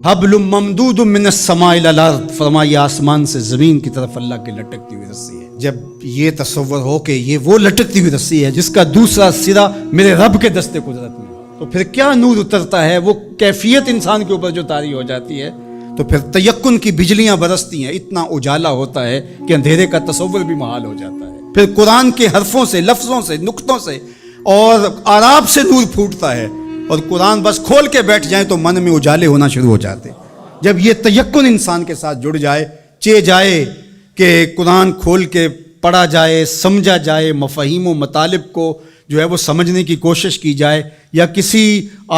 حبل ممدود من السماء الى الارض، فرمایا آسمان سے زمین کی طرف اللہ کی لٹکتی ہوئی رسی ہے۔ جب یہ تصور ہو کہ یہ وہ لٹکتی ہوئی رسی ہے جس کا دوسرا سرا میرے رب کے دستے قدرت میں، تو پھر کیا نور اترتا ہے، وہ کیفیت انسان کے اوپر جو طاری ہو جاتی ہے، تو پھر تیقن کی بجلیاں برستی ہیں، اتنا اجالا ہوتا ہے کہ اندھیرے کا تصور بھی محال ہو جاتا ہے۔ پھر قرآن کے حرفوں سے، لفظوں سے، نقطوں سے اور آراب سے نور پھوٹتا ہے، اور قرآن بس کھول کے بیٹھ جائیں تو من میں اجالے ہونا شروع ہو جاتے۔ جب یہ تیقن انسان کے ساتھ جڑ جائے، چے جائے کہ قرآن کھول کے پڑھا جائے، سمجھا جائے، مفاہیم و مطالب کو جو ہے وہ سمجھنے کی کوشش کی جائے، یا کسی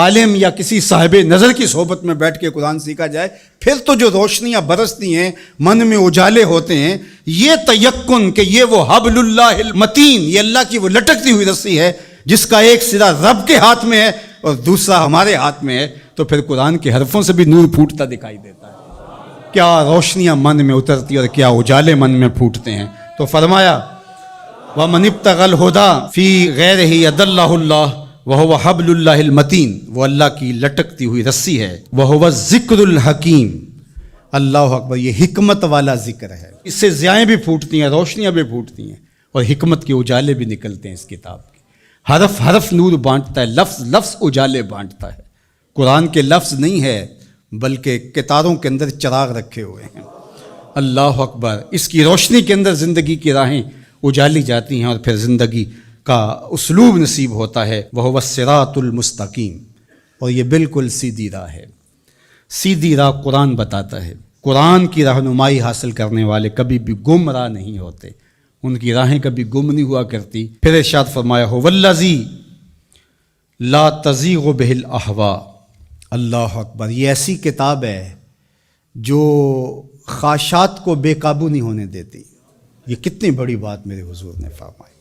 عالم یا کسی صاحب نظر کی صحبت میں بیٹھ کے قرآن سیکھا جائے، پھر تو جو روشنیاں برستی ہیں، من میں اجالے ہوتے ہیں۔ یہ تیقن کہ یہ وہ حبل اللہ المتین، یہ اللہ کی وہ لٹکتی ہوئی رسی ہے جس کا ایک سرا رب کے ہاتھ میں ہے اور دوسرا ہمارے ہاتھ میں ہے، تو پھر قرآن کے حرفوں سے بھی نور پھوٹتا دکھائی دیتا ہے۔ کیا روشنیاں من میں اترتی اور کیا اجالے من میں پھوٹتے ہیں۔ تو فرمایا وَمَنِ ابْتَغَى الْهُدَى فِي غَيْرِهِ يَضِلُّهُ اللَّهُ وَهُوَ حَبْلُ اللَّهِ الْمَتِينُ، وہ اللہ کی لٹکتی ہوئی رسی ہے۔ وَهُوَ الذِّكْرُ الْحَكِيمُ، اللہ اکبر، یہ حکمت والا ذکر ہے۔ اس سے ضیائیں بھی پھوٹتی ہیں، روشنیاں بھی پھوٹتی ہیں، اور حکمت کے اجالے بھی نکلتے ہیں اس کتاب کے۔ حرف حرف نور بانٹتا ہے، لفظ لفظ اجالے بانٹتا ہے۔ قرآن کے لفظ نہیں ہے بلکہ کتاروں کے اندر چراغ رکھے ہوئے ہیں۔ اللہ اکبر، اس کی روشنی کے اندر زندگی کی راہیں اجالی جاتی ہیں، اور پھر زندگی کا اسلوب نصیب ہوتا ہے۔ وَهُوَ الصِّرَاطُ الْمُسْتَقِيمُ، اور یہ بالکل سیدھی راہ ہے۔ سیدھی راہ قرآن بتاتا ہے۔ قرآن کی رہنمائی حاصل کرنے والے کبھی بھی گمراہ نہیں ہوتے، ان کی راہیں کبھی گم نہیں ہوا کرتی۔ پھر ارشاد فرمایا هُوَ الَّذِي لَا تَزِيغُ بِهِ الْأَهْوَاءُ، اللہ اکبر، یہ ایسی کتاب ہے جو خواہشات کو بے قابو نہیں ہونے دیتی۔ یہ کتنی بڑی بات میرے حضور نے فرمائی۔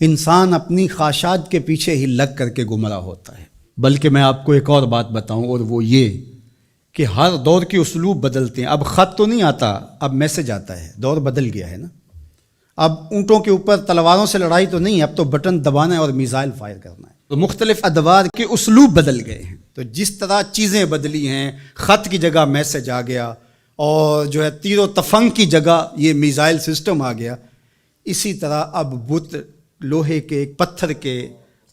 انسان اپنی خواہشات کے پیچھے ہی لگ کر کے گمراہ ہوتا ہے۔ بلکہ میں آپ کو ایک اور بات بتاؤں، اور وہ یہ کہ ہر دور کے اسلوب بدلتے ہیں۔ اب خط تو نہیں آتا، اب میسج آتا ہے۔ دور بدل گیا ہے نا۔ اب اونٹوں کے اوپر تلواروں سے لڑائی تو نہیں، اب تو بٹن دبانا ہے اور میزائل فائر کرنا ہے۔ تو مختلف ادوار کے اسلوب بدل گئے ہیں۔ تو جس طرح چیزیں بدلی ہیں، خط کی جگہ میسج آ گیا، اور جو ہے تیر و تفنگ کی جگہ یہ میزائل سسٹم آ گیا، اسی طرح اب بت لوہے کے، پتھر کے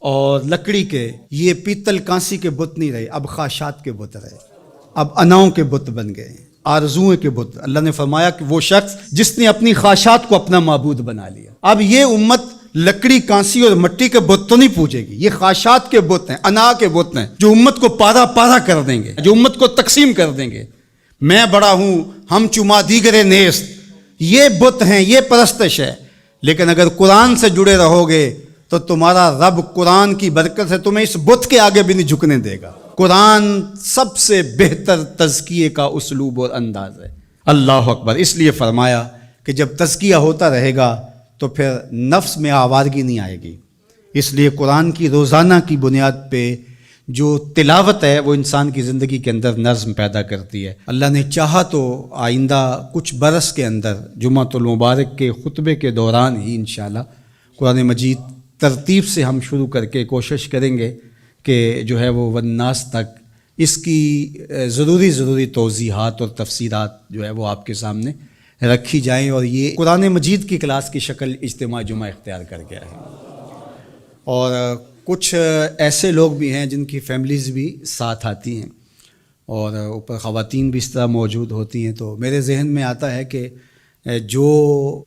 اور لکڑی کے، یہ پیتل کانسی کے بت نہیں رہے، اب خواہشات کے بت رہے، اب اناؤں کے بت بن گئے، آرزوؤں کے بت۔ اللہ نے فرمایا کہ وہ شخص جس نے اپنی خواہشات کو اپنا معبود بنا لیا۔ اب یہ امت لکڑی، کانسی اور مٹی کے بت تو نہیں پوجے گی، یہ خواہشات کے بت ہیں، انا کے بت ہیں، جو امت کو پارا پارا کر دیں گے، جو امت کو تقسیم کر دیں گے۔ میں بڑا ہوں، ہم چما دیگرے نیست، یہ بت ہیں، یہ پرستش ہے۔ لیکن اگر قرآن سے جڑے رہو گے تو تمہارا رب قرآن کی برکت سے تمہیں اس بت کے آگے بھی نہیں جھکنے دے گا۔ قرآن سب سے بہتر تزکیے کا اسلوب اور انداز ہے۔ اللہ اکبر، اس لیے فرمایا کہ جب تزکیہ ہوتا رہے گا تو پھر نفس میں آوارگی نہیں آئے گی۔ اس لیے قرآن کی روزانہ کی بنیاد پہ جو تلاوت ہے وہ انسان کی زندگی کے اندر نظم پیدا کرتی ہے۔ اللہ نے چاہا تو آئندہ کچھ برس کے اندر جمعۃ المبارک کے خطبے کے دوران ہی انشاءاللہ قرآن مجید ترتیب سے ہم شروع کر کے کوشش کریں گے کہ جو ہے وہ والناس تک اس کی ضروری توضیحات اور تفسیرات جو ہے وہ آپ کے سامنے رکھی جائیں، اور یہ قرآن مجید کی کلاس کی شکل اجتماع جمعہ اختیار کر گیا ہے۔ اور کچھ ایسے لوگ بھی ہیں جن کی فیملیز بھی ساتھ آتی ہیں، اور اوپر خواتین بھی اس طرح موجود ہوتی ہیں، تو میرے ذہن میں آتا ہے کہ جو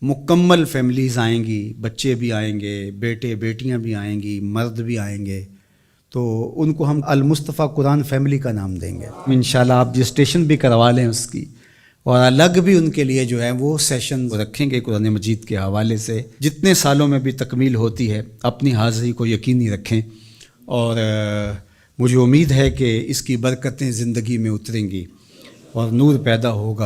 مکمل فیملیز آئیں گی، بچے بھی آئیں گے، بیٹے بیٹیاں بھی آئیں گی، مرد بھی آئیں گے، تو ان کو ہم المصطفیٰ قرآن فیملی کا نام دیں گے انشاءاللہ۔ آپ رجسٹریشن بھی کروا لیں اس کی، اور الگ بھی ان کے لیے جو ہے وہ سیشن رکھیں گے قرآن مجید کے حوالے سے۔ جتنے سالوں میں بھی تکمیل ہوتی ہے اپنی حاضری کو یقینی رکھیں، اور مجھے امید ہے کہ اس کی برکتیں زندگی میں اتریں گی اور نور پیدا ہوگا۔